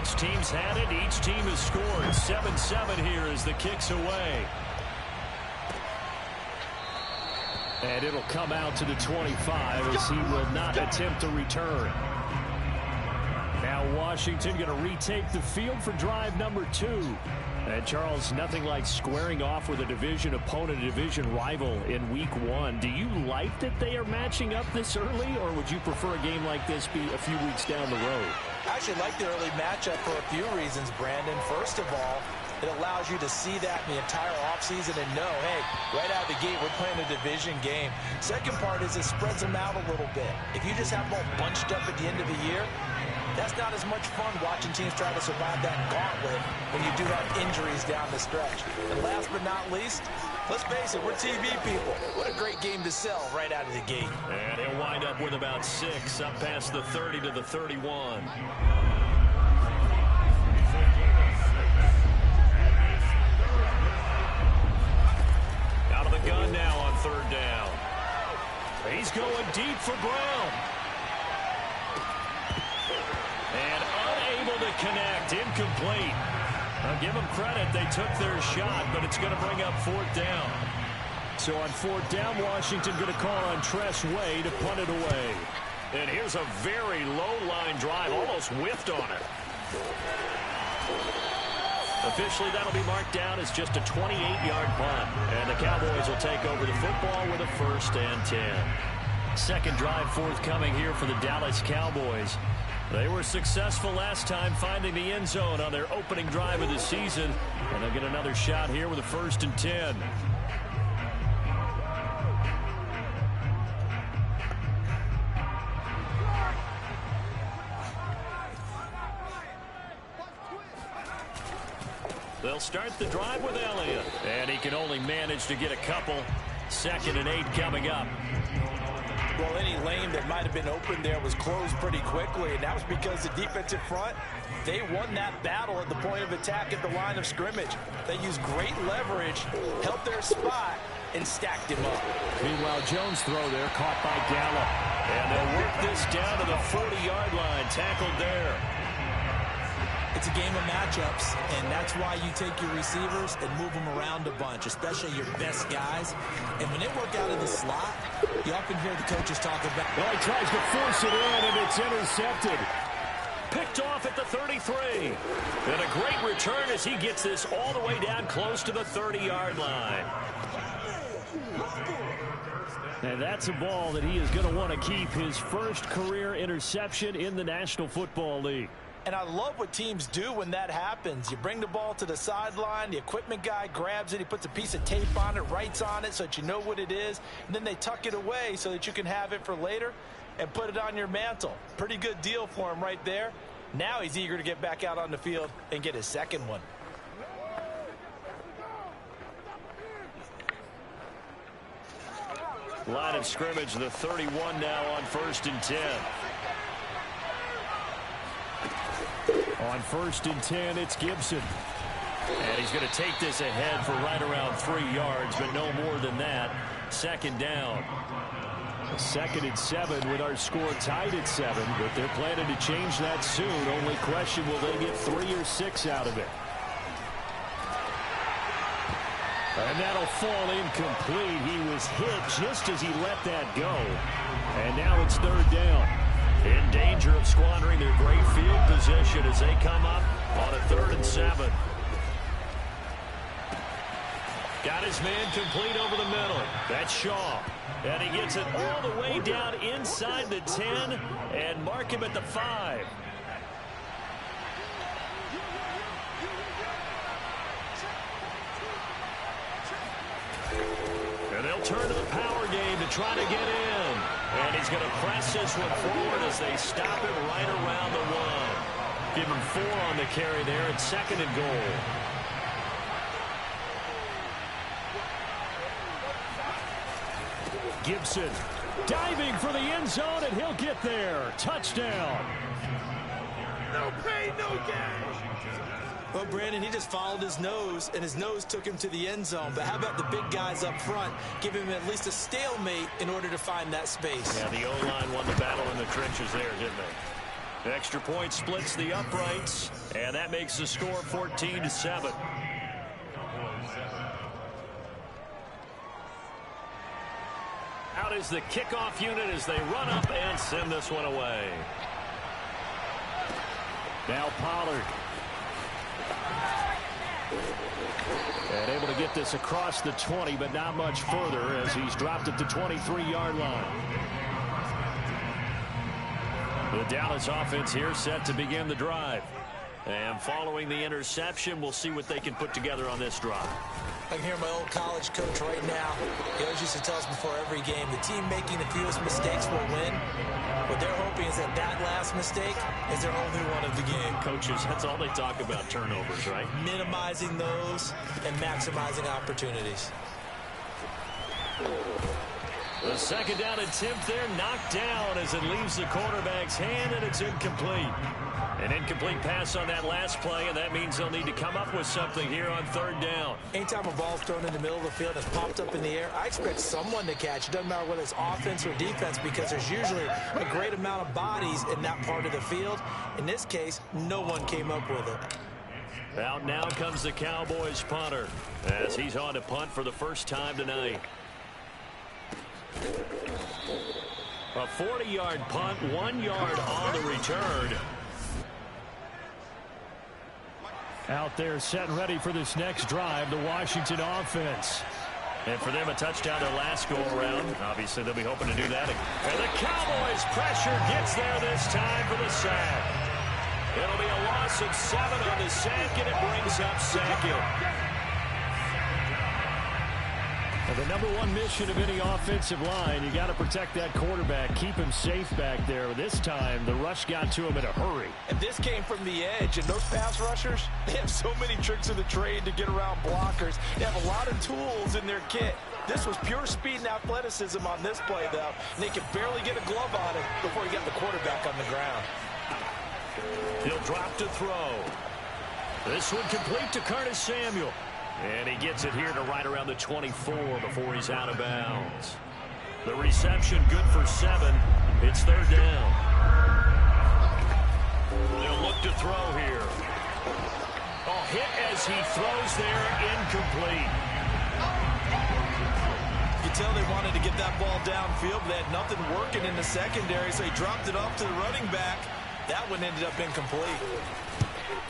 Each team's had it. Each team has scored. 7-7 here as the kick's away. And it'll come out to the 25 as he will not attempt to return. Now Washington going to retake the field for drive number 2. And Charles, nothing like squaring off with a division opponent, a division rival in week 1. Do you like that they are matching up this early, or would you prefer a game like this be a few weeks down the road? I actually like the early matchup for a few reasons, Brandon. First of all, it allows you to see that in the entire offseason and know, hey, right out of the gate, we're playing a division game. Second part is it spreads them out a little bit. If you just have them all bunched up at the end of the year, that's not as much fun watching teams try to survive that gauntlet when you do have injuries down the stretch. And last but not least, let's face it, we're TV people. What a great game to sell right out of the gate. And he'll wind up with about 6 up past the 30 to the 31. Out of the gun now on 3rd down. He's going deep for Brown. And unable to connect. Incomplete. I'll give them credit. They took their shot, but it's going to bring up 4th down. So on 4th down, Washington going to call on Tress Way to punt it away. And here's a very low-line drive. Almost whiffed on it. Officially, that'll be marked down as just a 28-yard punt. And the Cowboys will take over the football with a 1st and 10. Second drive forthcoming here for the Dallas Cowboys. They were successful last time finding the end zone on their opening drive of the season. And they'll get another shot here with a 1st and 10. They'll start the drive with Elliott. And he can only manage to get a couple. 2nd and 8 coming up. Well, any lane that might have been open there was closed pretty quickly, and that was because the defensive front, they won that battle at the point of attack at the line of scrimmage. They used great leverage, held their spot, and stacked him up. Meanwhile, Jones' throw there caught by Gallup. And they'll work this down to the 40-yard line, tackled there. It's a game of matchups, and that's why you take your receivers and move them around a bunch, especially your best guys. And when they work out in the slot, you often hear the coaches talk about... Well, he tries to force it in, and it's intercepted. Picked off at the 33. And a great return as he gets this all the way down close to the 30-yard line. And that's a ball that he is going to want to keep, his first career interception in the National Football League. And I love what teams do when that happens. You bring the ball to the sideline, the equipment guy grabs it, he puts a piece of tape on it, writes on it so that you know what it is, and then they tuck it away so that you can have it for later and put it on your mantle. Pretty good deal for him right there. Now he's eager to get back out on the field and get his second one. Line of scrimmage, the 31 now on 1st and 10. On 1st and 10, it's Gibson. And he's going to take this ahead for right around 3 yards, but no more than that. 2nd down. 2nd and 7 with our score tied at 7, but they're planning to change that soon. Only question, will they get 3 or 6 out of it? And that'll fall incomplete. He was hit just as he let that go. And now it's 3rd down. In danger of squandering their great field position as they come up on a 3rd and 7. Got his man complete over the middle. That's Shaw. And he gets it all the way down inside the 10 and mark him at the 5. And they'll turn to the power game to try to get in. And he's going to press this one forward as they stop him right around the 1. Give him 4 on the carry there at 2nd and goal. Gibson diving for the end zone, and he'll get there. Touchdown. No pain, no gain. Well, Brandon, he just followed his nose, and his nose took him to the end zone. But how about the big guys up front, giving him at least a stalemate in order to find that space? Yeah, the O-line won the battle in the trenches there, didn't they? Extra point splits the uprights, and that makes the score 14-7. Out is the kickoff unit as they run up and send this one away. Now Pollard. And able to get this across the 20, but not much further as he's dropped at the 23-yard line. The Dallas offense here set to begin the drive. And following the interception, we'll see what they can put together on this drive. I can hear my old college coach right now. He always used to tell us before every game, the team making the fewest mistakes will win. What they're hoping is that that last mistake is their only one of the game. Coaches, that's all they talk about, turnovers, right? Minimizing those and maximizing opportunities. The second down attempt there knocked down as it leaves the quarterback's hand, and it's incomplete. An incomplete pass on that last play, and that means they'll need to come up with something here on third down. Anytime a ball's thrown in the middle of the field and it's popped up in the air, I expect someone to catch. It doesn't matter whether it's offense or defense because there's usually a great amount of bodies in that part of the field. In this case, no one came up with it. Out now comes the Cowboys punter as he's on to punt for the first time tonight. A 40-yard punt, 1 yard on the return. Out there set and ready for this next drive, the Washington offense. And for them, a touchdown their last go-around. Obviously, they'll be hoping to do that. And the Cowboys' pressure gets there this time for the sack. It'll be a loss of 7 on the sack, and it brings up second. The number one mission of any offensive line, you got to protect that quarterback, keep him safe back there. This time, the rush got to him in a hurry. And this came from the edge, and those pass rushers, they have so many tricks of the trade to get around blockers. They have a lot of tools in their kit. This was pure speed and athleticism on this play, though, and they could barely get a glove on it before he got the quarterback on the ground. He'll drop to throw. This one complete to Curtis Samuel. And he gets it here to right around the 24 before he's out of bounds. The reception good for 7. It's third down. They'll look to throw here. Oh, hit as he throws there, incomplete. You can tell they wanted to get that ball downfield, but they had nothing working in the secondary, so he dropped it off to the running back. That one ended up incomplete.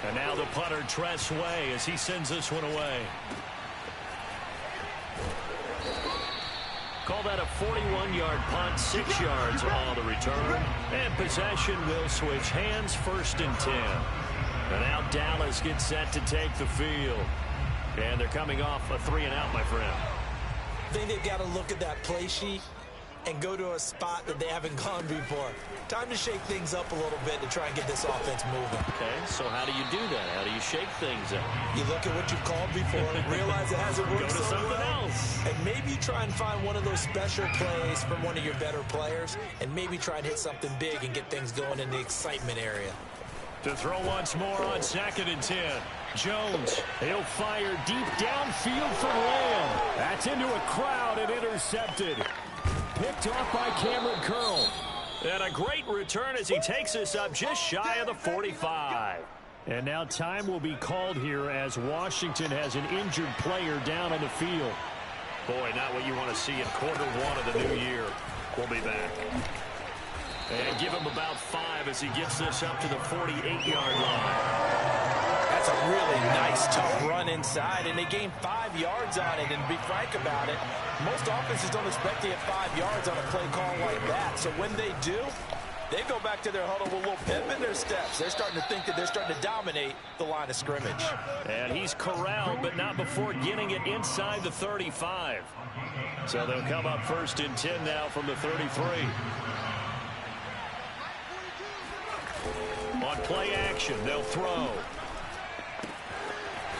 And now the punter, Tress Way, as he sends this one away. Call that a 41-yard punt, 6 yards on the return. And possession will switch hands, 1st and 10. And now Dallas gets set to take the field. And they're coming off a 3-and-out, my friend. I think they've got to look at that play sheet and go to a spot that they haven't gone before. Time to shake things up a little bit to try and get this offense moving. Okay, so how do you do that? How do you shake things up? You look at what you've called before, realize it hasn't worked Go to so something well, else. and maybe try and find one of those special plays from one of your better players, and maybe try and hit something big and get things going in the excitement area. To throw once more on 2nd and 10. Jones, he'll fire deep downfield for Lamb. That's into a crowd and intercepted. Picked off by Cameron Curl. And a great return as he takes us up just shy of the 45. And now time will be called here as Washington has an injured player down on the field. Boy, not what you want to see in quarter 1 of the new year. We'll be back. And give him about 5 as he gets this up to the 48-yard line. That's a really nice, tough run inside, and they gained 5 yards on it. And to be frank about it, most offenses don't expect to get 5 yards on a play call like that. So when they do, they go back to their huddle with a little pep in their steps. They're starting to think that they're starting to dominate the line of scrimmage. And he's corralled, but not before getting it inside the 35. So they'll come up 1st and 10 now from the 33. On play action, they'll throw.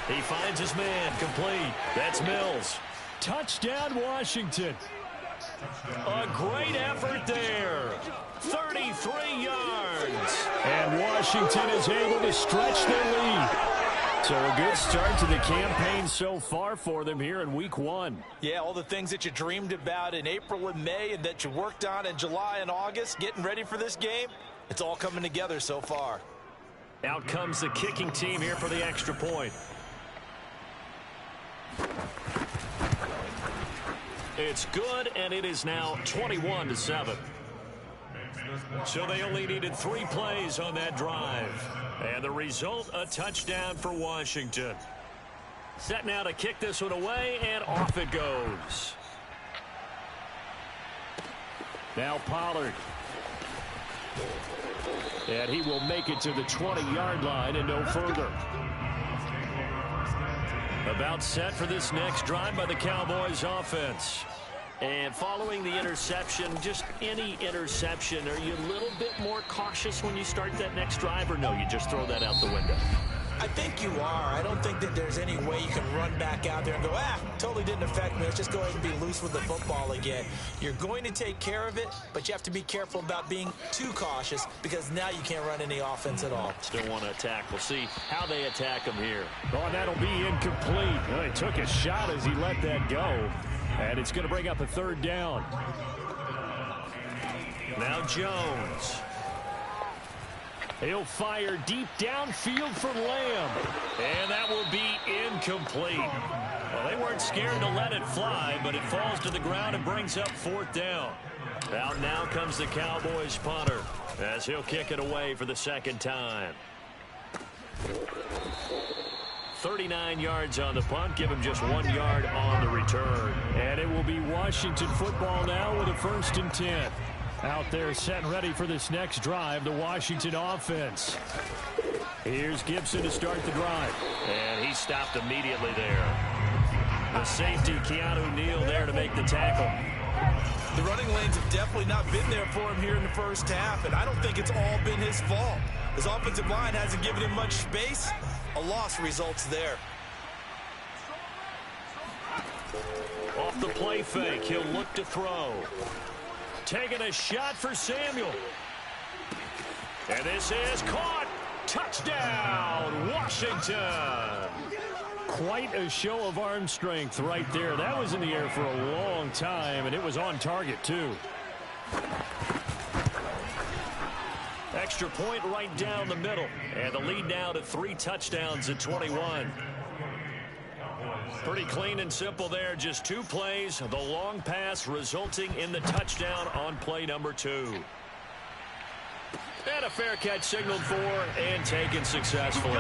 He finds his man, complete. That's Mills. Touchdown, Washington. A great effort there. 33 yards. And Washington is able to stretch their lead. So a good start to the campaign so far for them here in week 1. Yeah, all the things that you dreamed about in April and May and that you worked on in July and August, getting ready for this game, It's all coming together so far. Out comes the kicking team here for the extra point. It's good, and it is now 21-7. So they only needed 3 plays on that drive. And the result, a touchdown for Washington. Set now to kick this one away, and off it goes. Now Pollard. And he will make it to the 20-yard line and no further. About set for this next drive by the Cowboys offense. And following the interception, just any interception, are you a little bit more cautious when you start that next drive, or no, you just throw that out the window? I think you are. I don't think that there's any way you can run back out there and go, totally didn't affect me. Let's just go ahead and be loose with the football again. You're going to take care of it, but you have to be careful about being too cautious because now you can't run any offense at all. Still want to attack. We'll see how they attack him here. Oh, that'll be incomplete. Well, he took a shot as he let that go. And it's going to bring up a 3rd down. Now Jones. He'll fire deep downfield for Lamb. And that will be incomplete. Well, they weren't scared to let it fly, but it falls to the ground and brings up 4th down. Out now comes the Cowboys punter as he'll kick it away for the 2nd time. 39 yards on the punt. Give him just 1 yard on the return. And it will be Washington football now with a 1st and 10. Out there set and ready for this next drive, the Washington offense. Here's Gibson to start the drive. And he stopped immediately there. The safety, Keanu Neal, there to make the tackle. The running lanes have definitely not been there for him here in the first half, and I don't think it's all been his fault. His offensive line hasn't given him much space. A loss results there. Off the play fake, he'll look to throw. Taking a shot for Samuel. And this is caught. Touchdown, Washington. Quite a show of arm strength right there. That was in the air for a long time, and it was on target, too. Extra point right down the middle. And the lead now to 3 touchdowns at 21. Pretty clean and simple there. Just 2 plays. The long pass resulting in the touchdown on play number 2. And a fair catch signaled for and taken successfully.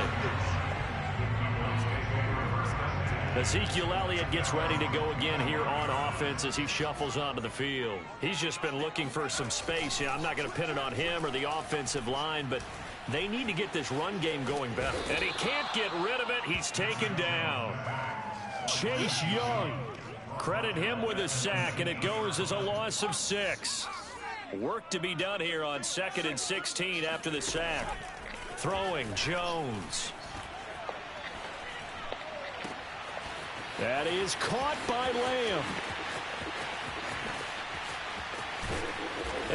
Ezekiel Elliott gets ready to go again here on offense as he shuffles onto the field. He's just been looking for some space. Yeah, I'm not going to pin it on him or the offensive line, but they need to get this run game going better. And he can't get rid of it. He's taken down. Chase Young. Credit him with a sack, and it goes as a loss of 6. Work to be done here on 2nd and 16 after the sack. Throwing Jones. That is caught by Lamb.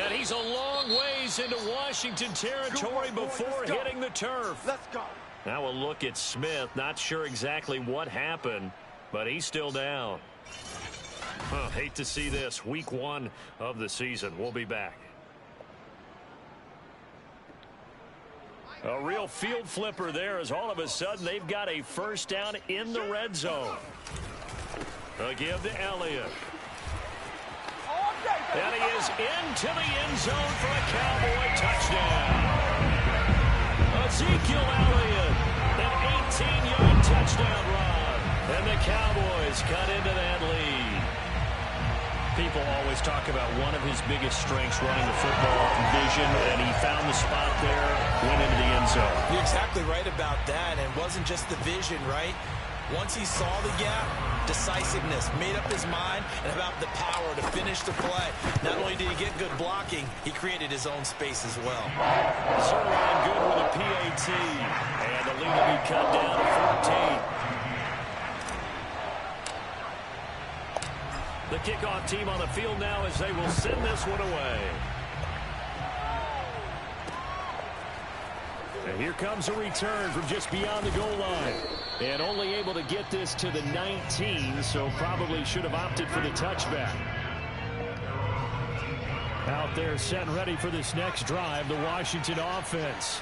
And he's a long ways into Washington territory before hitting the turf. Let's go. Now a look at Smith. Not sure exactly what happened, but he's still down. Hate to see this. Week 1 of the season. We'll be back. A real field flipper there as all of a sudden they've got a 1st down in the red zone. A give to Elliott. And he is into the end zone for a Cowboy touchdown. Ezekiel Elliott, an 18-yard touchdown run. And the Cowboys cut into that lead. People always talk about one of his biggest strengths running the football, vision, and he found the spot there, went into the end zone. You're exactly right about that, and it wasn't just the vision, right? Once he saw the gap, decisiveness, made up his mind, and about the power to finish the play. Not only did he get good blocking, he created his own space as well. Zerline good with a PAT, and the lead will be cut down to 14. The kickoff team on the field now as they will send this one away. And here comes a return from just beyond the goal line. And only able to get this to the 19, so probably should have opted for the touchback. Out there set and ready for this next drive, the Washington offense.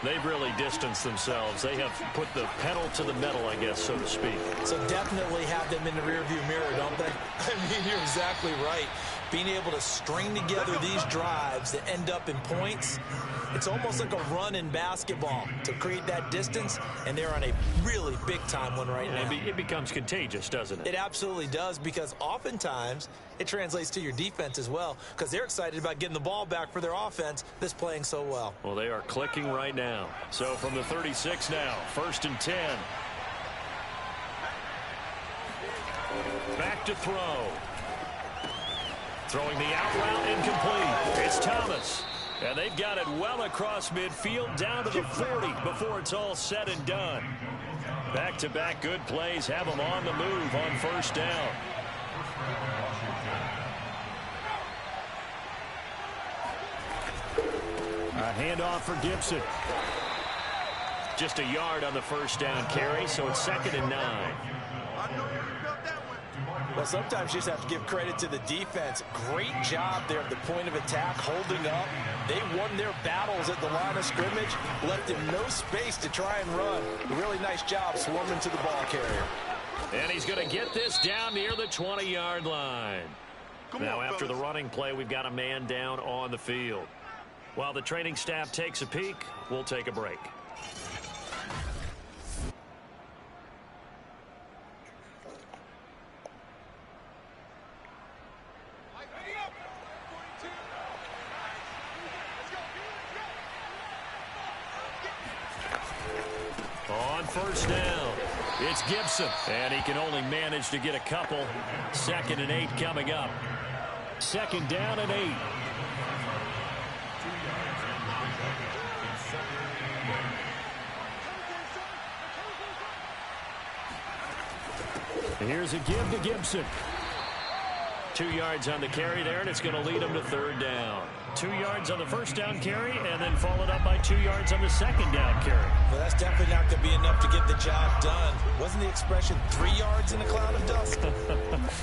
They've really distanced themselves. They have put the pedal to the metal, I guess, so to speak. So definitely have them in the rearview mirror, don't they? I mean, you're exactly right. Being able to string together these drives that end up in points, it's almost like a run in basketball to create that distance, and they're on a really big-time one right now. It becomes contagious, doesn't it? It absolutely does, because oftentimes it translates to your defense as well, because they're excited about getting the ball back for their offense that's playing so well. Well, they are clicking right now. So from the 36 now, 1st and 10. Back to throw. Throwing the out route incomplete. It's Thomas. And they've got it well across midfield down to the 40 before it's all said and done. Back-to-back good plays have them on the move on 1st down. A handoff for Gibson. Just a yard on the 1st down carry, so it's 2nd and 9. Well, sometimes you just have to give credit to the defense. Great job there at the point of attack, holding up. They won their battles at the line of scrimmage, left him no space to try and run. Really nice job swarming to the ball carrier. And he's going to get this down near the 20-yard line. Now, after the running play, we've got a man down on the field. While the training staff takes a peek, we'll take a break. On 1st down, it's Gibson, and he can only manage to get a couple. 2nd and 8 coming up. 2nd down and 8. Here's a give to Gibson. 2 yards on the carry there, and it's going to lead him to 3rd down. 2 yards on the 1st down carry, and then followed up by 2 yards on the 2nd down carry. Well, that's definitely not going to be enough to get the job done. Wasn't the expression 3 yards in a cloud of dust?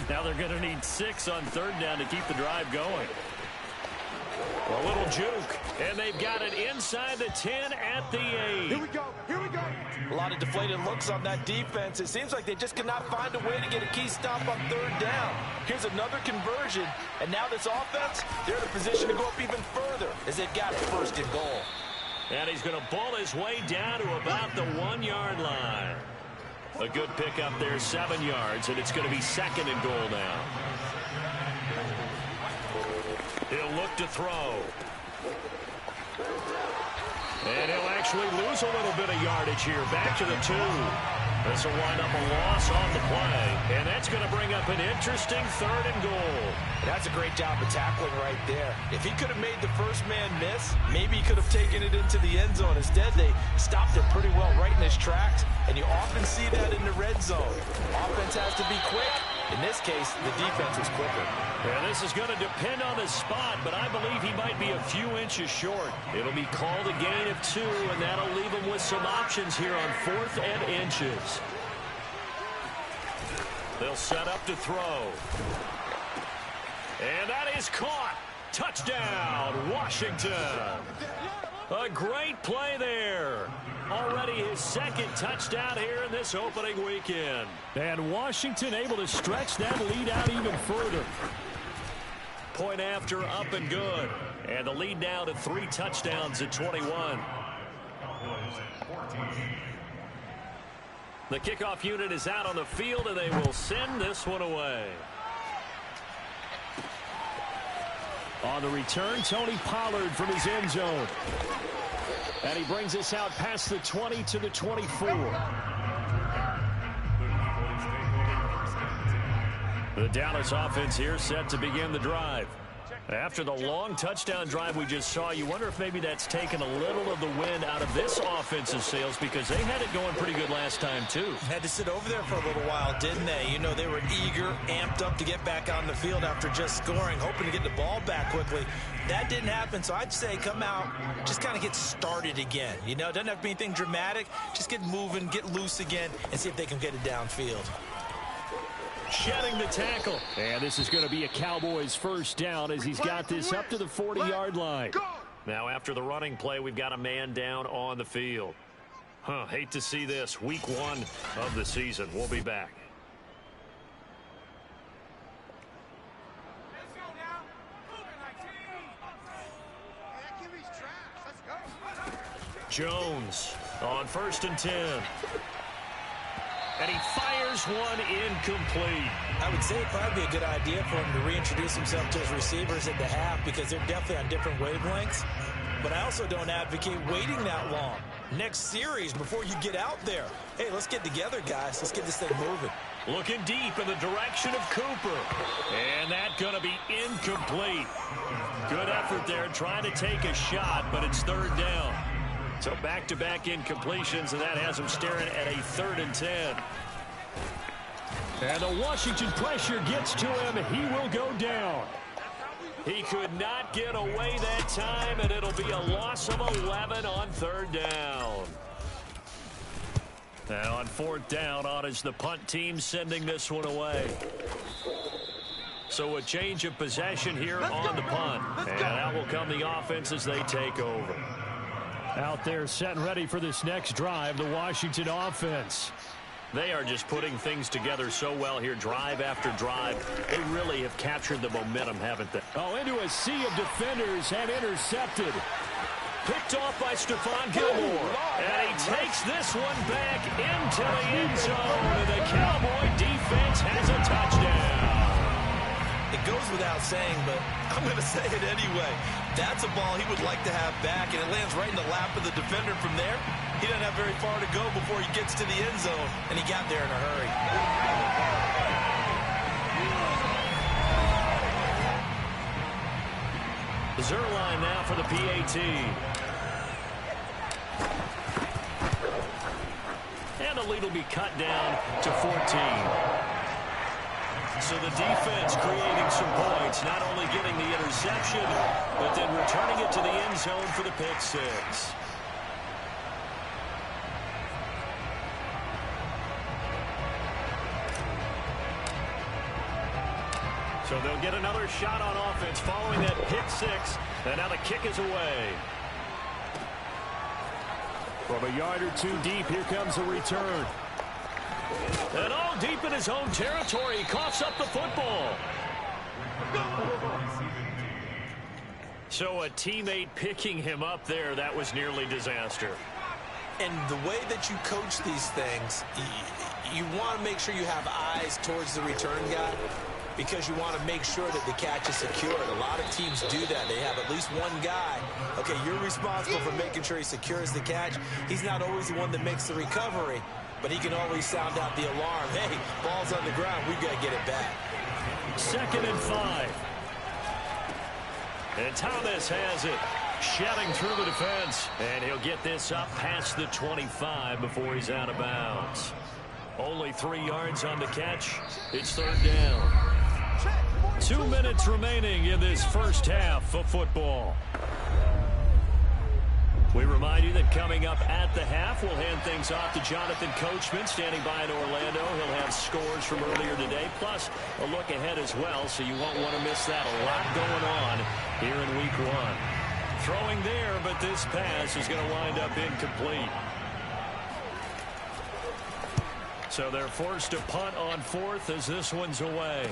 Now they're going to need 6 on 3rd down to keep the drive going. A little juke, and they've got it inside the 10 at the 8. Here we go. Here we go. A lot of deflated looks on that defense. It seems like they just cannot find a way to get a key stop on 3rd down. Here's another conversion, and now this offense, they're in a position to go up even further as they've got it 1st and goal. And he's going to ball his way down to about the 1-yard line. A good pickup there, 7 yards, and it's going to be 2nd and goal now. He'll look to throw. And he'll actually lose a little bit of yardage here. Back to the 2. This will wind up a loss on the play. And that's going to bring up an interesting 3rd and goal. That's a great job of tackling right there. If he could have made the first man miss, maybe he could have taken it into the end zone. Instead, they stopped it pretty well right in his tracks. And you often see that in the red zone. Offense has to be quick. In this case, the defense was quicker. And this is going to depend on the spot, but I believe he might be a few inches short. It'll be called a gain of 2, and that'll leave him with some options here on 4th and inches. They'll set up to throw. And that is caught. Touchdown, Washington. A great play there. Already his 2nd touchdown here in this opening weekend. And Washington able to stretch that lead out even further. Point after, up and good. And the lead now to 3 touchdowns at 21. The kickoff unit is out on the field, and they will send this one away. On the return, Tony Pollard from his end zone. And he brings us out past the 20 to the 24. The Dallas offense here set to begin the drive. After the long touchdown drive we just saw, you wonder if maybe that's taken a little of the wind out of this offensive sails, because they had it going pretty good last time too. Had to sit over there for a little while, didn't they? You know, they were eager, amped up to get back on the field after just scoring, hoping to get the ball back quickly. That didn't happen, so I'd say come out, just kind of get started again. You know, it doesn't have to be anything dramatic. Just get moving, get loose again, and see if they can get it downfield. shedding the tackle. And this is going to be a Cowboys first down as he's got this up to the 40-yard line. Now after the running play, we've got a man down on the field. Hate to see this. Week 1 of the season. We'll be back. Jones on 1st and 10. And he fires one incomplete. I would say it'd probably be a good idea for him to reintroduce himself to his receivers at the half because they're definitely on different wavelengths. But I also don't advocate waiting that long. Next series before you get out there. Hey, let's get together, guys. Let's get this thing moving. Looking deep in the direction of Cooper. And that's going to be incomplete. Good effort there trying to take a shot, but it's 3rd down. So back-to-back incompletions, and that has him staring at a 3rd and 10. And the Washington pressure gets to him. He will go down. He could not get away that time, and it'll be a loss of 11 on 3rd down. Now on 4th down, on is the punt team sending this one away. So a change of possession here on the punt. And out will come the offense as they take over. Out there set and ready for this next drive, the Washington offense. They are just putting things together so well here, drive after drive. They really have captured the momentum, haven't they? Oh, into a sea of defenders and intercepted. Picked off by Stephon Gilmore. And he takes this one back into the end zone. And the Cowboy defense has a touchdown. It goes without saying, but I'm going to say it anyway. That's a ball he would like to have back, and it lands right in the lap of the defender from there. He doesn't have very far to go before he gets to the end zone, and he got there in a hurry. Zerline now for the PAT. And the lead will be cut down to 14. So the defense creating some points, not only getting the interception, but then returning it to the end zone for the pick 6. So they'll get another shot on offense following that pick 6, and now the kick is away. From a yard or two deep, here comes the return. And all deep in his own territory, he coughs up the football. So a teammate picking him up there, that was nearly disaster. And the way that you coach these things, you want to make sure you have eyes towards the return guy because you want to make sure that the catch is secured. A lot of teams do that. They have at least one guy. Okay, you're responsible for making sure he secures the catch. He's not always the one that makes the recovery, but he can always sound out the alarm. Hey, ball's on the ground. We've got to get it back. 2nd and 5. And Thomas has it, shedding through the defense. And he'll get this up past the 25 before he's out of bounds. Only 3 yards on the catch. It's 3rd down. 2 minutes remaining in this first half of football. We remind you that coming up at the half, we'll hand things off to Jonathan Coachman, standing by in Orlando. He'll have scores from earlier today, plus a look ahead as well, so you won't want to miss that. A lot going on here in Week 1. Throwing there, but this pass is going to wind up incomplete. So they're forced to punt on 4th as this one's away.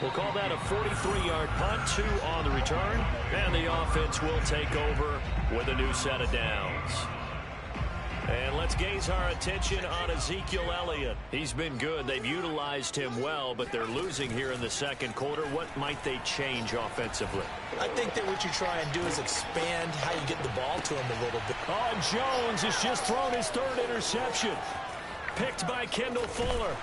We'll call that a 43-yard punt, 2 on the return, and the offense will take over with a new set of downs. And let's gaze our attention on Ezekiel Elliott. He's been good. They've utilized him well, but they're losing here in the second quarter. What might they change offensively? I think that what you try and do is expand how you get the ball to him a little bit. Oh, Jones has just thrown his 3rd interception. Picked by Kendall Fuller.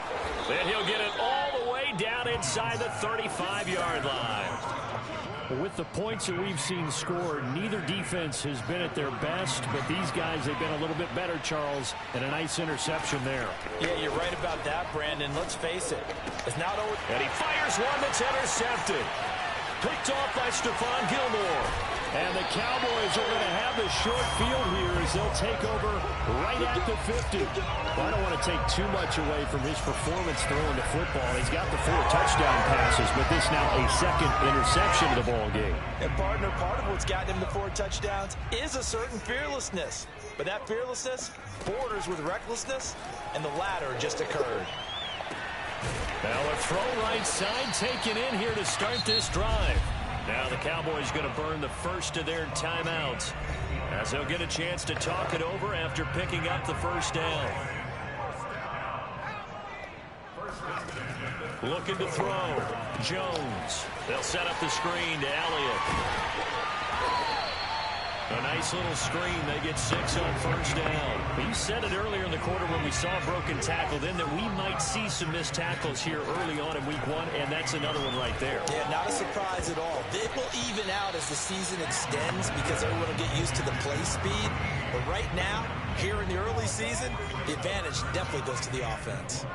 Then he'll get it all the way down inside the 35-yard line. With the points that we've seen scored, neither defense has been at their best, but these guys have been a little bit better, Charles, and a nice interception there. Yeah, you're right about that, Brandon. Let's face it. It's not always... And he fires one that's intercepted. Picked off by Stephon Gilmore. And the Cowboys are going to have the short field here as they'll take over right at the 50. Well, I don't want to take too much away from his performance throwing the football. He's got the 4 touchdown passes, but this now a second interception of the ball game. And partner, part of what's gotten him the 4 touchdowns is a certain fearlessness. But that fearlessness borders with recklessness, and the latter just occurred. Now a throw right side taken in here to start this drive. Now the Cowboys going to burn the first of their timeouts as they'll get a chance to talk it over after picking up the first down. Looking to throw. Jones. They'll set up the screen to Elliott. A nice little screen. They get 6 on first down. You said it earlier in the quarter when we saw a broken tackle then that we might see some missed tackles here early on in week 1, and that's another one right there. Yeah, not a surprise at all. It will even out as the season extends because everyone will get used to the play speed. But right now, here in the early season, the advantage definitely goes to the offense.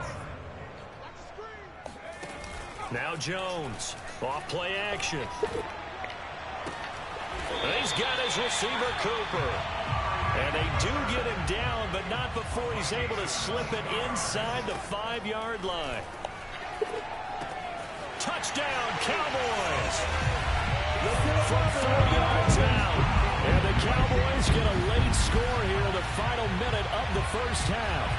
Now Jones. Off play action. And he's got his receiver, Cooper. And they do get him down, but not before he's able to slip it inside the 5-yard line. Touchdown, Cowboys! From 4 yards out. And the Cowboys get a late score here in the final minute of the first half.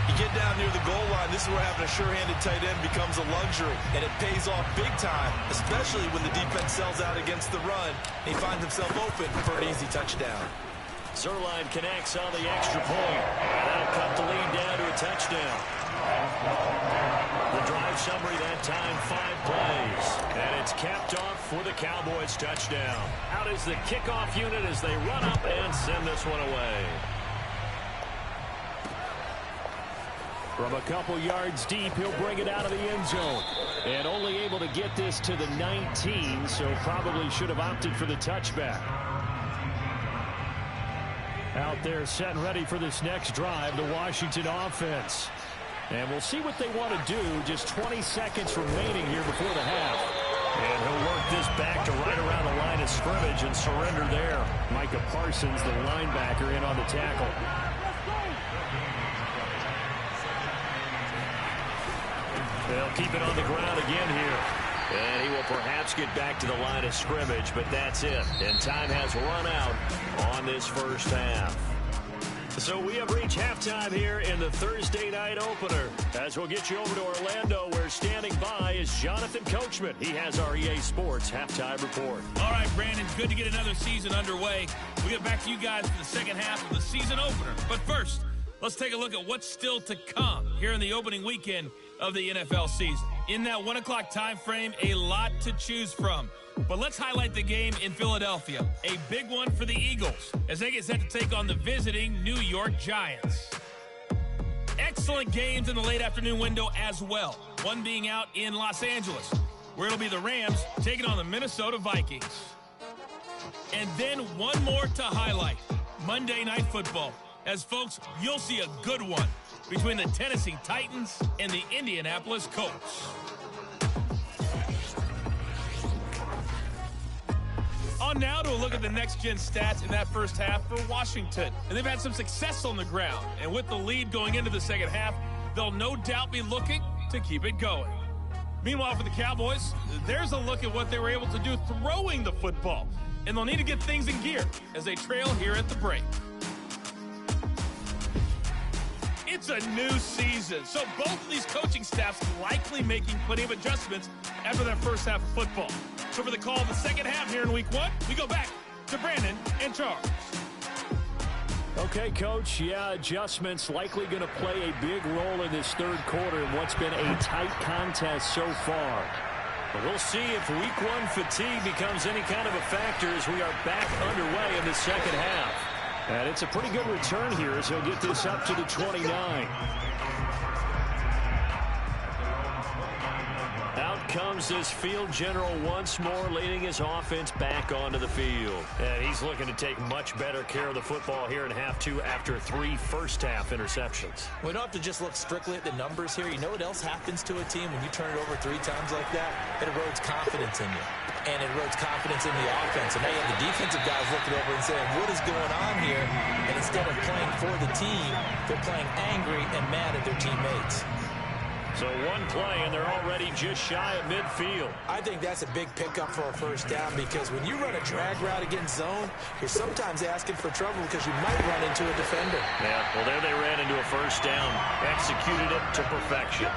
You get down near the goal line, this is where having a sure-handed tight end becomes a luxury, and it pays off big time, especially when the defense sells out against the run. He finds himself open for an easy touchdown. Zerline connects on the extra point. That'll cut the lead down to a touchdown. The drive summary that time, 5 plays. And it's capped off for the Cowboys touchdown. Out is the kickoff unit as they run up and send this one away. From a couple yards deep, he'll bring it out of the end zone. And only able to get this to the 19, so probably should have opted for the touchback. Out there set and ready for this next drive, the Washington offense. And we'll see what they want to do. Just 20 seconds remaining here before the half. And he'll work this back to right around the line of scrimmage and surrender there. Micah Parsons, the linebacker, in on the tackle. They'll keep it on the ground again here. And he will perhaps get back to the line of scrimmage, but that's it. And time has run out on this first half. So we have reached halftime here in the Thursday night opener. As we'll get you over to Orlando, where standing by is Jonathan Coachman. He has our EA Sports halftime report. All right, Brandon, good to get another season underway. We'll get back to you guys for the second half of the season opener. But first, let's take a look at what's still to come here in the opening weekend of the NFL season. In that 1 o'clock time frame, a lot to choose from. But let's highlight the game in Philadelphia. A big one for the Eagles as they get set to take on the visiting New York Giants. Excellent games in the late afternoon window as well. One being out in Los Angeles, where it'll be the Rams taking on the Minnesota Vikings. And then one more to highlight. Monday Night Football. As folks, you'll see a good one between the Tennessee Titans and the Indianapolis Colts. On now to a look at the next-gen stats in that first half for Washington. And they've had some success on the ground. And with the lead going into the second half, they'll no doubt be looking to keep it going. Meanwhile, for the Cowboys, there's a look at what they were able to do throwing the football. And they'll need to get things in gear as they trail here at the break. It's a new season, so both of these coaching staffs likely making plenty of adjustments after that first half of football. So for the call of the second half here in week 1, we go back to Brandon and Charles. Okay, Coach, yeah, adjustments likely going to play a big role in this third quarter in what's been a tight contest so far. But we'll see if week 1 fatigue becomes any kind of a factor as we are back underway in the second half. And it's a pretty good return here as he'll get this up to the 29. Out comes this field general once more, leading his offense back onto the field. And he's looking to take much better care of the football here in half 2 after 3 first-half interceptions. We don't have to just look strictly at the numbers here. You know what else happens to a team when you turn it over 3 times like that? It erodes confidence in you. and it erodes confidence in the offense. And now you have the defensive guys looking over and saying, what is going on here? And instead of playing for the team, they're playing angry and mad at their teammates. So one play, and they're already just shy of midfield. I think that's a big pickup for a first down, because when you run a drag route against zone, you're sometimes asking for trouble because you might run into a defender. Yeah, well, there they ran into a first down. Executed it to perfection.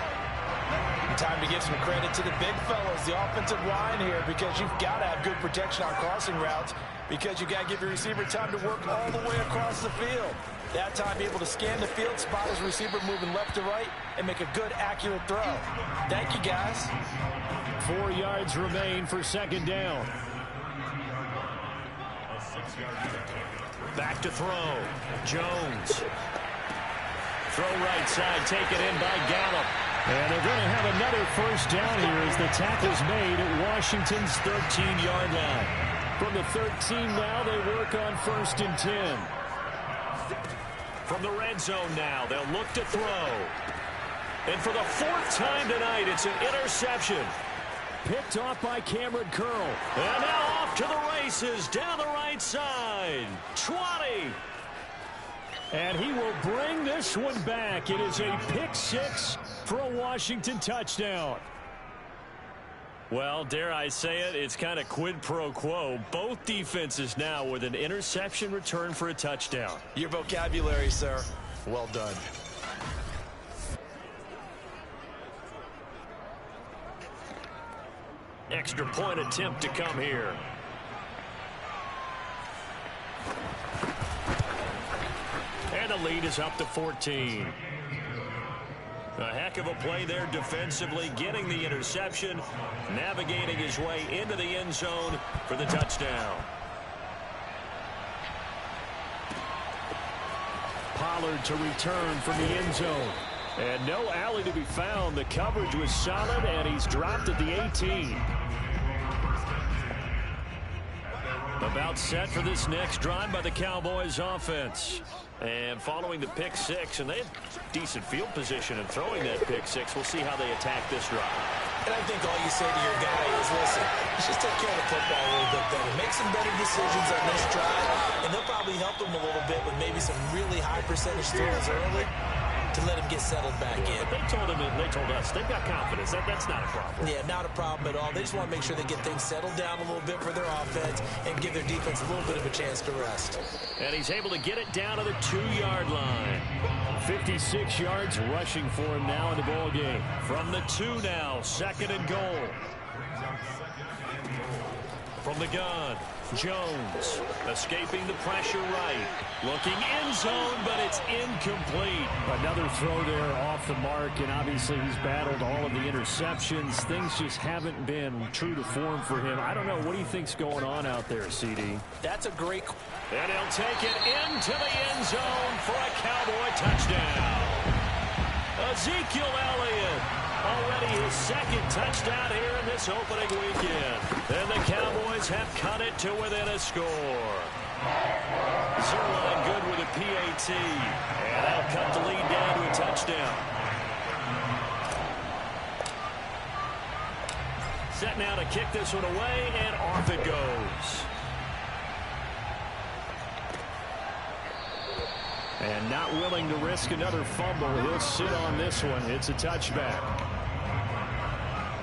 And time to give some credit to the big fellas, the offensive line here, because you've got to have good protection on crossing routes, because you've got to give your receiver time to work all the way across the field. That time, be able to scan the field, spot his receiver moving left to right, and make a good, accurate throw. Thank you, guys. 4 yards remain for second down. Back to throw. Jones. Throw right side, taken in by Gallup. And they're going to have another first down here as the tackle's made at Washington's 13-yard line. From the 13 now, they work on 1st and 10. From the red zone now, they'll look to throw. And for the 4th time tonight, it's an interception. Picked off by Cameron Curl. And now off to the races down the right side. 20. And he will bring this one back. It is a pick 6 for a Washington touchdown. Well, dare I say it, it's kind of quid pro quo. Both defenses now with an interception return for a touchdown. Your vocabulary, sir. Well done. Extra point attempt to come here. And the lead is up to 14. A heck of a play there defensively, getting the interception, navigating his way into the end zone for the touchdown. Pollard to return from the end zone. And no alley to be found. The coverage was solid, and he's dropped at the 18. About set for this next drive by the Cowboys offense. And following the pick 6, and they have decent field position in throwing that pick 6. We'll see how they attack this drive. And I think all you say to your guy is, listen, let's just take care of the football a little bit better. Make some better decisions on this drive, and they'll probably help him a little bit with maybe some really high percentage throws early to let him get settled back in. They told him, they told us, they've got confidence. That's not a problem. Yeah, not a problem at all. They just want to make sure they get things settled down a little bit for their offense and give their defense a little bit of a chance to rest. And he's able to get it down to the 2-yard line. 56 yards rushing for him now in the ball game. From the 2 now, 2nd and goal. From the gun, Jones escaping the pressure right. Looking end zone, but it's incomplete. Another throw there off the mark, and obviously he's battled all of the interceptions. Things just haven't been true to form for him. I don't know. What do you think's going on out there, CD? That's a great... And he'll take it into the end zone for a Cowboy touchdown. Ezekiel Elliott, already his 2nd touchdown here in this opening weekend. And the Cowboys have cut it to within a score. Zerline good with a PAT. And that'll cut the lead down to a touchdown. Set now to kick this one away, and off it goes. And not willing to risk another fumble. He'll sit on this one. It's a touchback.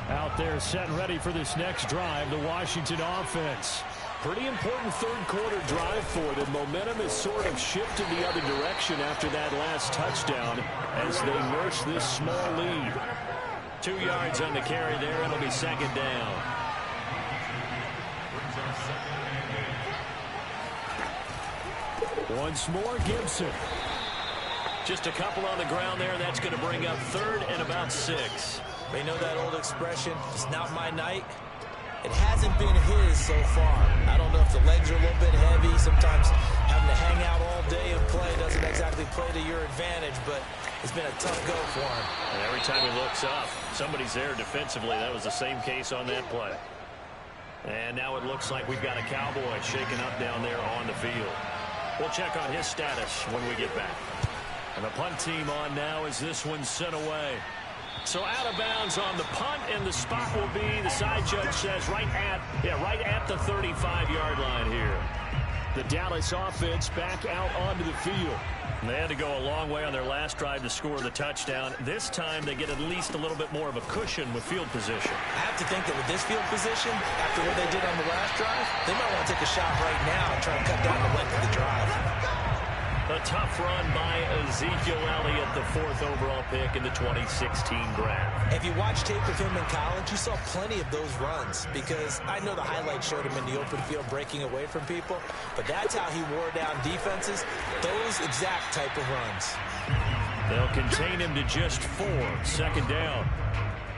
Out there set and ready for this next drive, the Washington offense. Pretty important 3rd quarter drive for them. Momentum has sort of shifted the other direction after that last touchdown as they nurse this small lead. 2 yards on the carry there. It'll be 2nd down. Once more, Gibson. Just a couple on the ground there. That's going to bring up 3rd and about 6. You know that old expression, it's not my night? It hasn't been his so far. I don't know if the legs are a little bit heavy. Sometimes having to hang out all day and play doesn't exactly play to your advantage, but it's been a tough go for him. And every time he looks up, somebody's there defensively. That was the same case on that play. And now it looks like we've got a Cowboy shaking up down there on the field. We'll check on his status when we get back. And the punt team on now as this one's sent away. So out of bounds on the punt, and the spot will be, the side judge says, right at the 35-yard line here. The Dallas offense back out onto the field. They had to go a long way on their last drive to score the touchdown. This time they get at least a little bit more of a cushion with field position. I have to think that with this field position, after what they did on the last drive, they might want to take a shot right now and try and cut down the length of the drive. A tough run by Ezekiel Elliott, the 4th overall pick in the 2016 draft. If you watch tape of him in college, you saw plenty of those runs, because I know the highlights showed him in the open field breaking away from people, but that's how he wore down defenses, those exact type of runs. They'll contain him to just 4, 2nd down.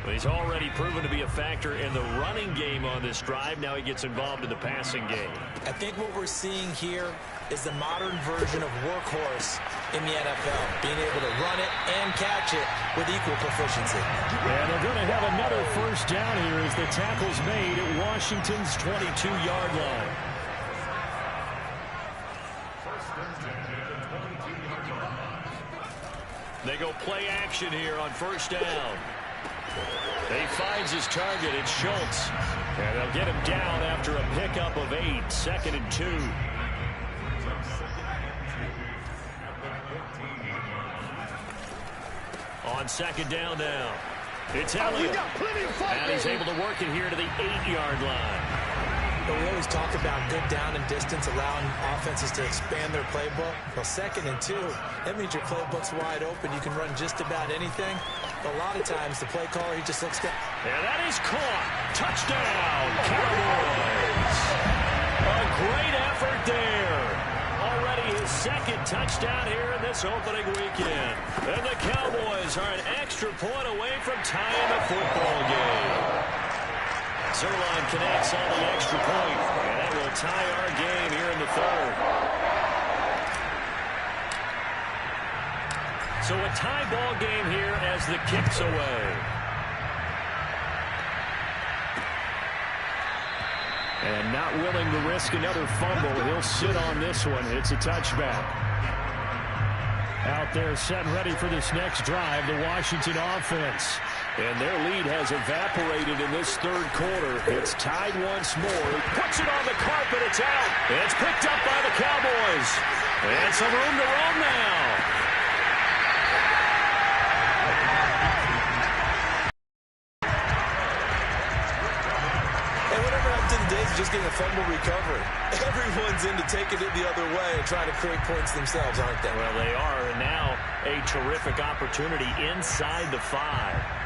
But he's already proven to be a factor in the running game on this drive. Now he gets involved in the passing game. I think what we're seeing here is the modern version of workhorse in the NFL, being able to run it and catch it with equal proficiency. And they're going to have another first down here as the tackle's made at Washington's 22-yard line. They go play action here on 1st down. He finds his target. It's Schultz. And they'll get him down after a pickup of 8, 2nd and 2. On 2nd down now. It's Elliott. And he's able to work it here to the 8-yard line. But we always talk about good down and distance, allowing offenses to expand their playbook. Well, 2nd and 2, that means your playbook's wide open. You can run just about anything. But a lot of times, the play caller, he just looks down. And that is caught. Touchdown, Cowboys. A great effort there. Already his 2nd touchdown here in this opening weekend. And the Cowboys are an extra point away from tying the football game. Zerline connects on the extra point, and that will tie our game here in the 3rd. So a tie ball game here as the kick's away. And not willing to risk another fumble, he'll sit on this one. It's a touchback. Out there set and ready for this next drive, the Washington offense. And their lead has evaporated in this 3rd quarter. It's tied once more. He puts it on the carpet. It's out. It's picked up by the Cowboys. And some room to run now. And whatever happened to the days of just getting a fumble recovery? Everyone's into taking it the other way and trying to create points themselves, aren't they? Well, they are. And now a terrific opportunity inside the 5.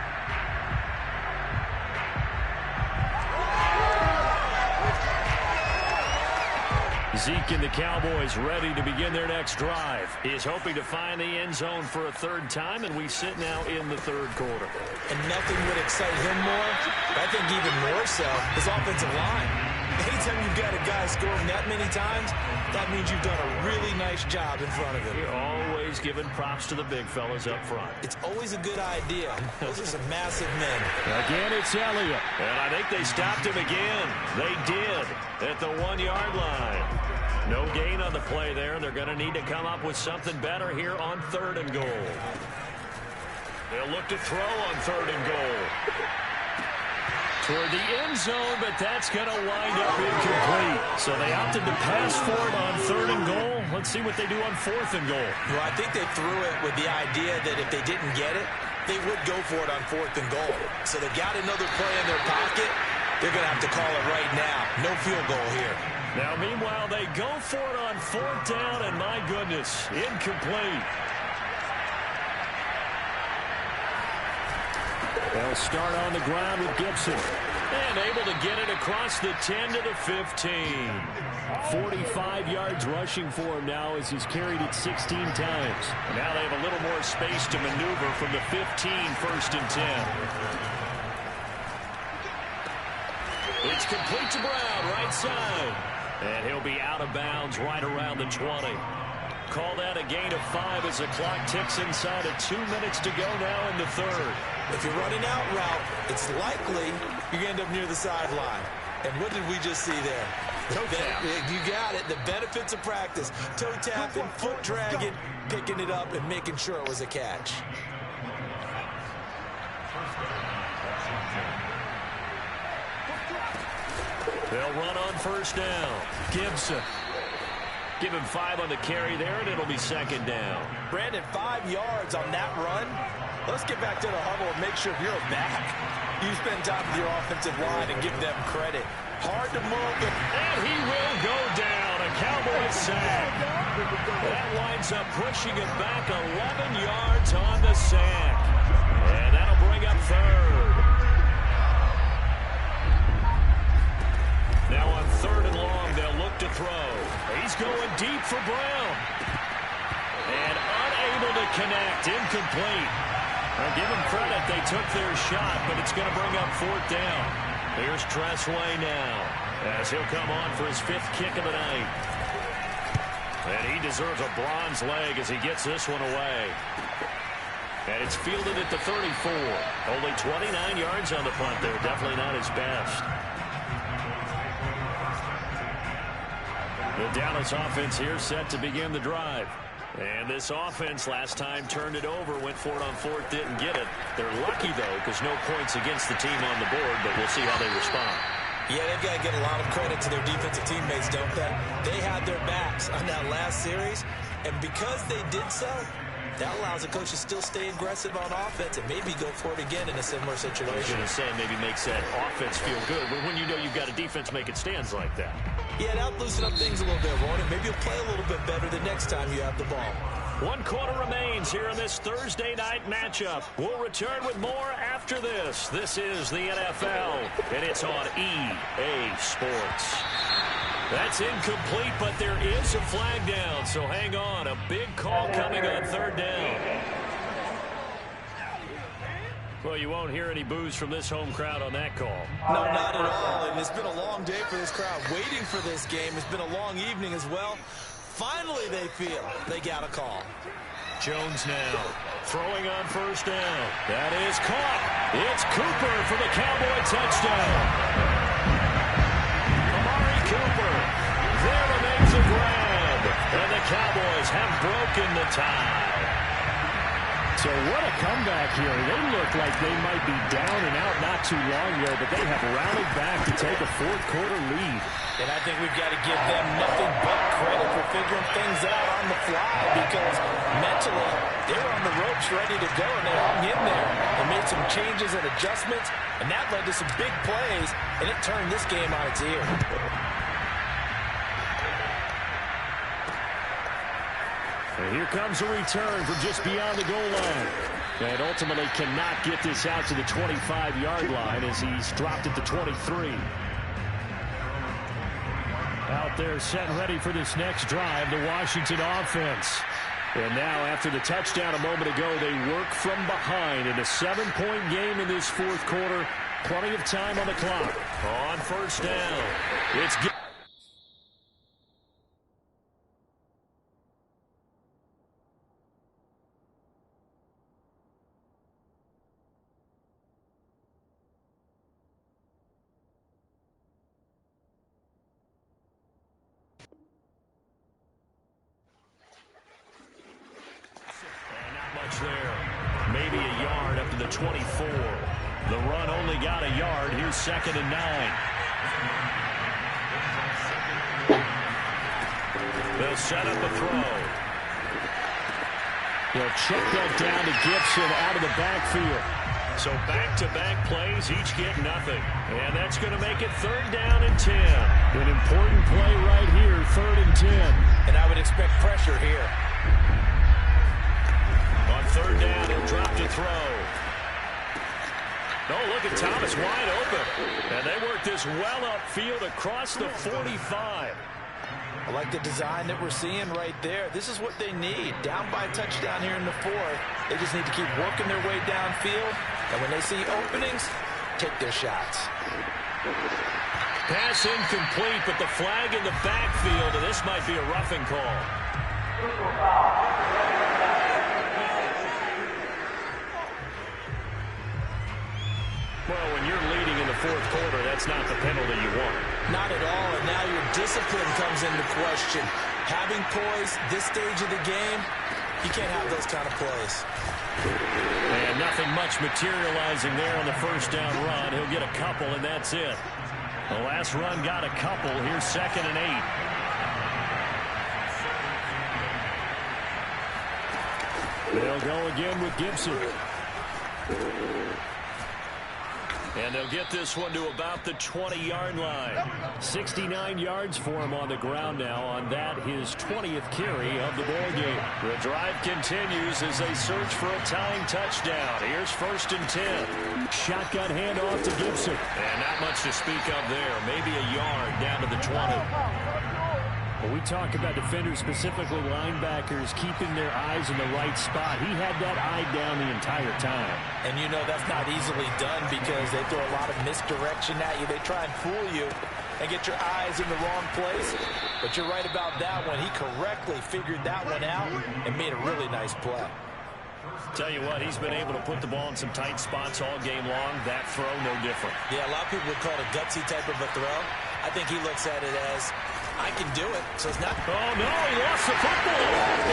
Zeke and the Cowboys ready to begin their next drive. He is hoping to find the end zone for a 3rd time, and we sit now in the 3rd quarter. And nothing would excite him more, I think even more so, his offensive line. Anytime you've got a guy scoring that many times, that means you've done a really nice job in front of him. You're always giving props to the big fellas up front. It's always a good idea. Those are some massive men. Again, it's Elliott. And I think they stopped him again. They did at the 1-yard line. No gain on the play there. They're going to need to come up with something better here on 3rd and goal. They'll look to throw on 3rd and goal. Toward the end zone, but that's going to wind up incomplete. So they opted to pass for it on 3rd and goal. Let's see what they do on 4th and goal. Well, I think they threw it with the idea that if they didn't get it, they would go for it on 4th and goal. So they've got another play in their pocket. They're going to have to call it right now. No field goal here. Now, meanwhile, they go for it on 4th down, and my goodness, incomplete. They'll start on the ground with Gibson. And able to get it across the 10 to the 15. 45 yards rushing for him now as he's carried it 16 times. And now they have a little more space to maneuver from the 15, 1st and 10. It's complete to Brown, right side. And he'll be out of bounds right around the 20. Call that a gain of 5 as the clock ticks inside of 2 minutes to go now in the 3rd. If you're running out route, it's likely you're going to end up near the sideline. And what did we just see there? Toe tap. You got it. The benefits of practice. Toe tapping, foot dragging, picking it up, and making sure it was a catch. They'll run on first down. Gibson. Give him 5 on the carry there, and it'll be second down. Brandon, 5 yards on that run. Let's get back to the huddle and make sure if you're a back, you spend time with your offensive line and give them credit. Hard to move. And he will go down. A Cowboy sack. That winds up pushing him back 11 yards on the sack. And that'll bring up third. Now on 3rd and long, they'll look to throw. He's going deep for Brown. And unable to connect. Incomplete. I'll give them credit. They took their shot, but it's going to bring up 4th down. Here's Tressway now as he'll come on for his 5th kick of the night. And he deserves a bronze leg as he gets this one away. And it's fielded at the 34. Only 29 yards on the punt there. Definitely not his best. The Dallas offense here set to begin the drive. And this offense last time turned it over, went for it on 4th, didn't get it. They're lucky, though, because no points against the team on the board, but we'll see how they respond. Yeah, they've got to get a lot of credit to their defensive teammates, don't they? They had their backs on that last series, and because they did so, that allows the coach to still stay aggressive on offense and maybe go for it again in a similar situation. I was going to say, maybe makes that offense feel good, but when you know you've got a defense making stands like that. Yeah, that'll loosen up things a little bit, won't it? Maybe you'll play a little bit better the next time you have the ball. 1 quarter remains here in this Thursday night matchup. We'll return with more after this. This is the NFL, and it's on EA Sports. That's incomplete, but there is a flag down, so hang on. A big call coming on 3rd down. Well, you won't hear any boos from this home crowd on that call. No, not at all, and it's been a long day for this crowd waiting for this game. It's been a long evening as well. Finally, they feel they got a call. Jones now throwing on first down. That is caught. It's Cooper for the Cowboy touchdown. Amari Cooper. There remains a grab. And the Cowboys have broken the tie. So what a comeback here. They look like they might be down and out not too long ago, but they have rallied back to take a 4th quarter lead. And I think we've got to give them nothing but credit for figuring things out on the fly, because mentally they were on the ropes ready to go, and they hung in there and made some changes and adjustments, and that led to some big plays, and it turned this game on its ear. And here comes a return from just beyond the goal line. And ultimately cannot get this out to the 25-yard line as he's dropped at the 23. Out there set and ready for this next drive, the Washington offense. And now after the touchdown a moment ago, they work from behind in a 7-point game in this 4th quarter. Plenty of time on the clock. On first down, it's good. There. Maybe a yard up to the 24. The run only got a yard. Here's 2nd and 9. They'll set up a throw. They'll check that down to Gibson out of the backfield. So back-to-back plays, each get nothing. And that's going to make it 3rd down and 10. An important play right here, 3rd and 10. And I would expect pressure here. On 3rd down, he'll drop to throw. Oh, look at Thomas wide open. And they work this well upfield across the 45. I like the design that we're seeing right there. This is what they need. Down by a touchdown here in the 4th. They just need to keep working their way downfield. And when they see openings, take their shots. Pass incomplete, but the flag in the backfield, and this might be a roughing call. Well, when you're leading in the 4th quarter, that's not the penalty you want. Not at all, and now your discipline comes into question. Having poise this stage of the game, You can't have those kind of plays. And nothing much materializing there on the first down run. He'll get a couple, and that's it. The last run got a couple. Here's 2nd and 8. They'll go again with Gibson. And they'll get this one to about the 20-yard line. 69 yards for him on the ground now. On that, his 20th carry of the ball game. The drive continues as they search for a tying touchdown. Here's 1st and 10. Shotgun handoff to Gibson. And not much to speak of there. Maybe a yard down to the 20. When we talk about defenders, specifically linebackers, keeping their eyes in the right spot, he had that eye down the entire time. And you know that's not easily done because they throw a lot of misdirection at you. They try and fool you and get your eyes in the wrong place. But you're right about that one. He correctly figured that one out and made a really nice play. Tell you what, he's been able to put the ball in some tight spots all game long. That throw, no different. Yeah, a lot of people would call it a gutsy type of a throw. I think he looks at it as, I can do it, so it's not... Oh, no, he lost the football.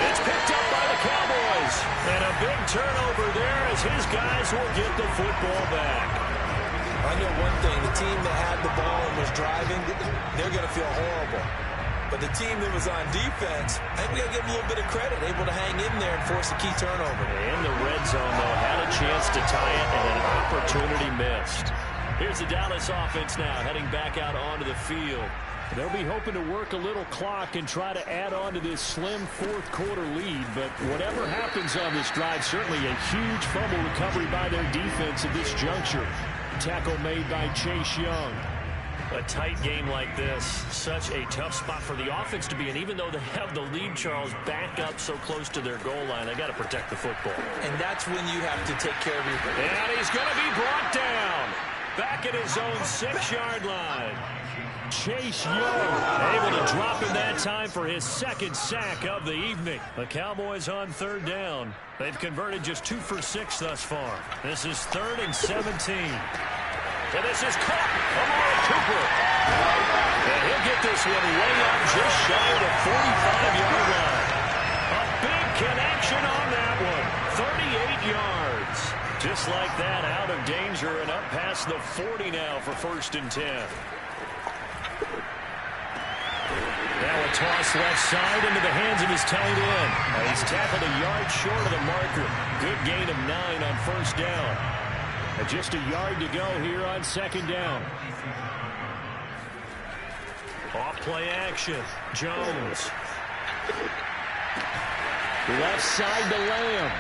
It's picked up by the Cowboys. And a big turnover there as his guys will get the football back. I know one thing, the team that had the ball and was driving, they're going to feel horrible. But the team that was on defense, I think we got to give them a little bit of credit, able to hang in there and force a key turnover. In the red zone, though, had a chance to tie it and an opportunity missed. Here's the Dallas offense now, heading back out onto the field. They'll be hoping to work a little clock and try to add on to this slim fourth-quarter lead. But whatever happens on this drive, certainly a huge fumble recovery by their defense at this juncture. Tackle made by Chase Young. A tight game like this, such a tough spot for the offense to be in. Even though they have the lead, Charles, back up so close to their goal line, they got to protect the football. And that's when you have to take care of your... And he's going to be brought down. Back at his own 6-yard line. Chase Young able to drop in that time for his 2nd sack of the evening. The Cowboys on 3rd down. They've converted just 2 for 6 thus far. This is 3rd and 17. And this is caught. Amari Cooper. And he'll get this one way up just shy of the 45-yard line. A big connection on that one. 38 yards. Just like that, out of danger and up past the 40 now for 1st and 10. Now a toss left side into the hands of his tight end. He's tackled a yard short of the marker. Good gain of 9 on 1st down. And just a yard to go here on 2nd down. Off play action. Jones. Left side to Lamb.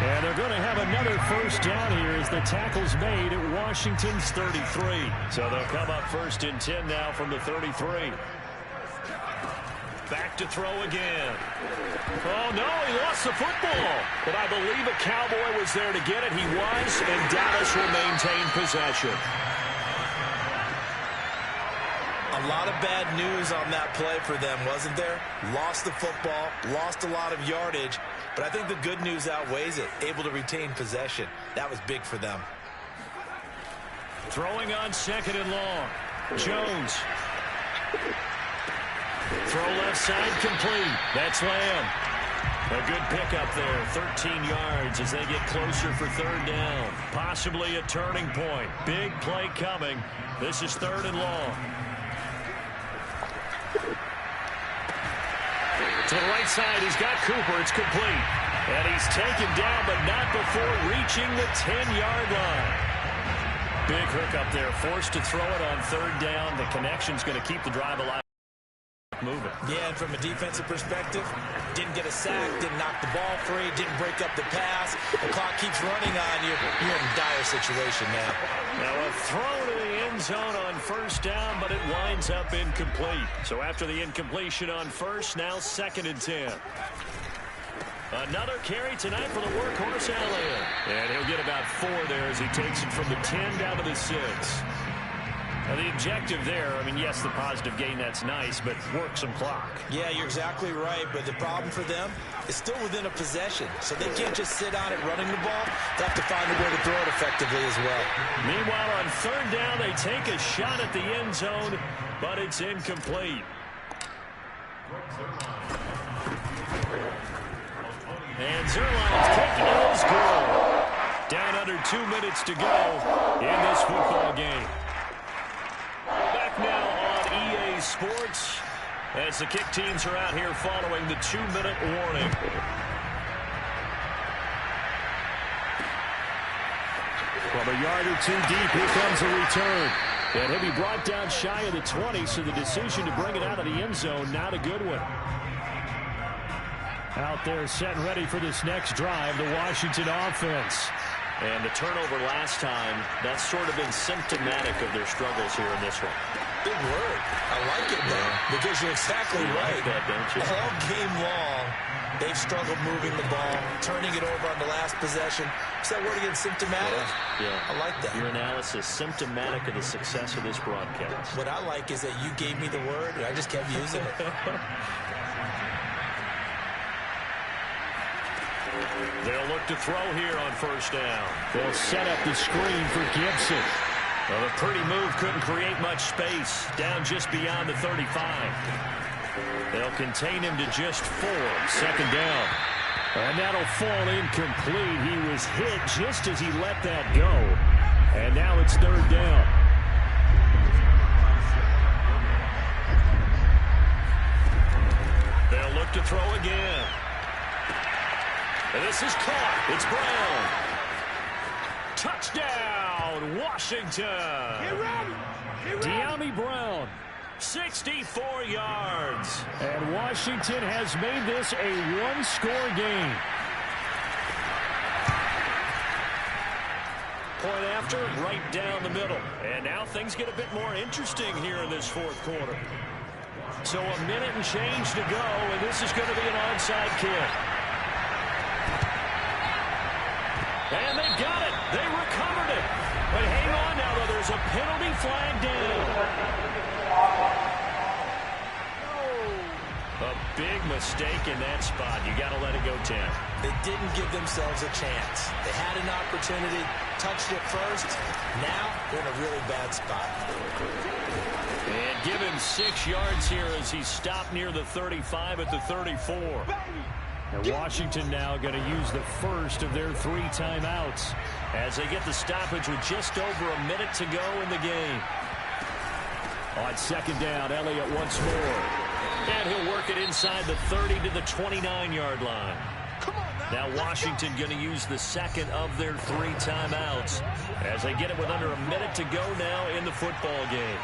And they're going to have another 1st down here as the tackle's made at Washington's 33. So they'll come up 1st and 10 now from the 33. Back to throw again. Oh, no, he lost the football. But I believe a Cowboy was there to get it. He was, and Dallas will maintain possession. A lot of bad news on that play for them, wasn't there? Lost the football, lost a lot of yardage, but I think the good news outweighs it. Able to retain possession. That was big for them. Throwing on 2nd and long. Jones. Throw left side complete. That's Lamb. A good pickup there. 13 yards as they get closer for 3rd down. Possibly a turning point. Big play coming. This is 3rd and long. To the right side, he's got Cooper. It's complete. And he's taken down, but not before reaching the 10-yard line. Big hookup there. Forced to throw it on 3rd down. The connection's going to keep the drive alive. Moving. Yeah, and from a defensive perspective, didn't get a sack, didn't knock the ball free, didn't break up the pass. The clock keeps running on you. You're in a dire situation, man. Now a throw to the end zone on 1st down, but it winds up incomplete. So after the incompletion on 1st, now 2nd and 10. Another carry tonight for the workhorse Elliott. And he'll get about 4 there as he takes it from the 10 down to the 6. Now the objective there, I mean, yes, the positive gain, that's nice, but work some clock. Yeah, you're exactly right, but the problem for them is still within a possession, so they can't just sit on it running the ball. They have to find a way to throw it effectively as well. Meanwhile, on 3rd down, they take a shot at the end zone, but it's incomplete. And Zerline's kick is good. Down under 2 minutes to go in this football game. Back now on EA Sports as the kick teams are out here following the 2-minute warning. From a yard or two deep, here comes a return. And he'll be brought down shy of the 20, so the decision to bring it out of the end zone, not a good one. Out there set and ready for this next drive, the Washington offense. And the turnover last time, that's sort of been symptomatic of their struggles here in this one. Big word. I like it, man, because you're exactly right. Like that, don't you? All game long, they've struggled moving the ball, turning it over on the last possession. Is that word again, symptomatic? Yeah. I like that. Your analysis, symptomatic of the success of this broadcast. What I like is that you gave me the word, and I just kept using it. They'll look to throw here on first down. They'll set up the screen for Gibson. Well, a pretty move couldn't create much space. Down just beyond the 35. They'll contain him to just 4. Second down. And that'll fall incomplete. He was hit just as he let that go. And now it's third down. They'll look to throw again. And this is caught. It's Brown. Touchdown, Washington. Get ready. De'Ami Brown. 64 yards. And Washington has made this a one-score game. Point after, right down the middle. And now things get a bit more interesting here in this fourth quarter. So a minute and change to go, and this is going to be an onside kick. And they got it. They recovered it. But hang on now, though. There's a penalty flag down. A big mistake in that spot. You got to let it go 10. They didn't give themselves a chance. They had an opportunity, touched it first. Now they're in a really bad spot. And give him 6 yards here as he stopped near the 35 at the 34. And Washington now going to use the first of their 3 timeouts as they get the stoppage with just over a minute to go in the game. On second down, Elliott once more. And he'll work it inside the 30 to the 29-yard line. Now Washington going to use the second of their 3 timeouts as they get it with under a minute to go now in the football game.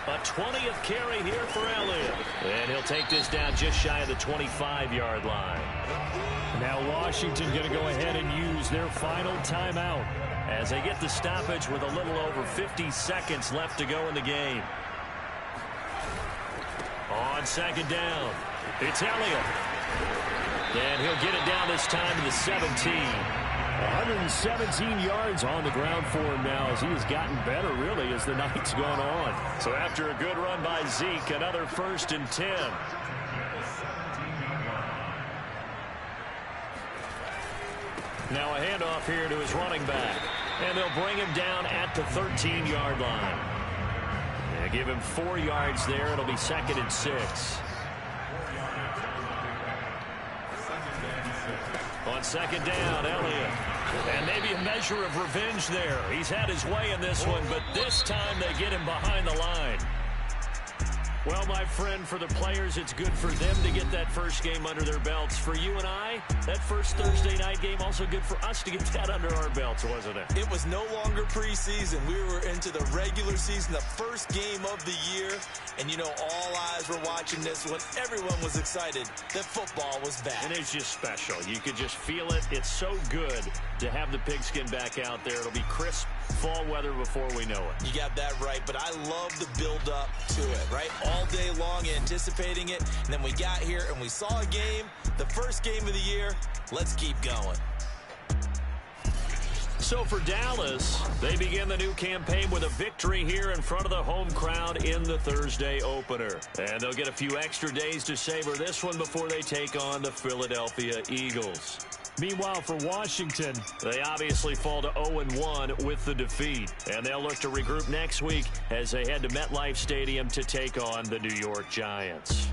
A 20th carry here for Elliott. And he'll take this down just shy of the 25-yard line. Now Washington going to go ahead and use their final timeout as they get the stoppage with a little over 50 seconds left to go in the game. On second down, it's Elliott. And he'll get it down this time to the 17. 117 yards on the ground for him now as he has gotten better, really, as the night's gone on. So after a good run by Zeke, another 1st and 10. Now a handoff here to his running back. And they'll bring him down at the 13-yard line. They give him 4 yards there. It'll be 2nd and 6. On second down, Elliott. And maybe a measure of revenge there. He's had his way in this one, but this time they get him behind the line. Well, my friend, for the players, it's good for them to get that first game under their belts. For you and I, that first Thursday night game, also good for us to get that under our belts, wasn't it? It was no longer preseason. We were into the regular season, the first game of the year. And, you know, all eyes were watching this one. Everyone was excited that football was back. And it's just special. You could just feel it. It's so good to have the pigskin back out there. It'll be crisp fall weather before we know it. You got that right, but I love the build-up to it, right? All day long anticipating it, and then we got here and we saw a game, the first game of the year. Let's keep going. So for Dallas, they begin the new campaign with a victory here in front of the home crowd in the Thursday opener. And they'll get a few extra days to savor this one before they take on the Philadelphia Eagles. Meanwhile, for Washington, they obviously fall to 0-1 with the defeat. And they'll look to regroup next week as they head to MetLife Stadium to take on the New York Giants.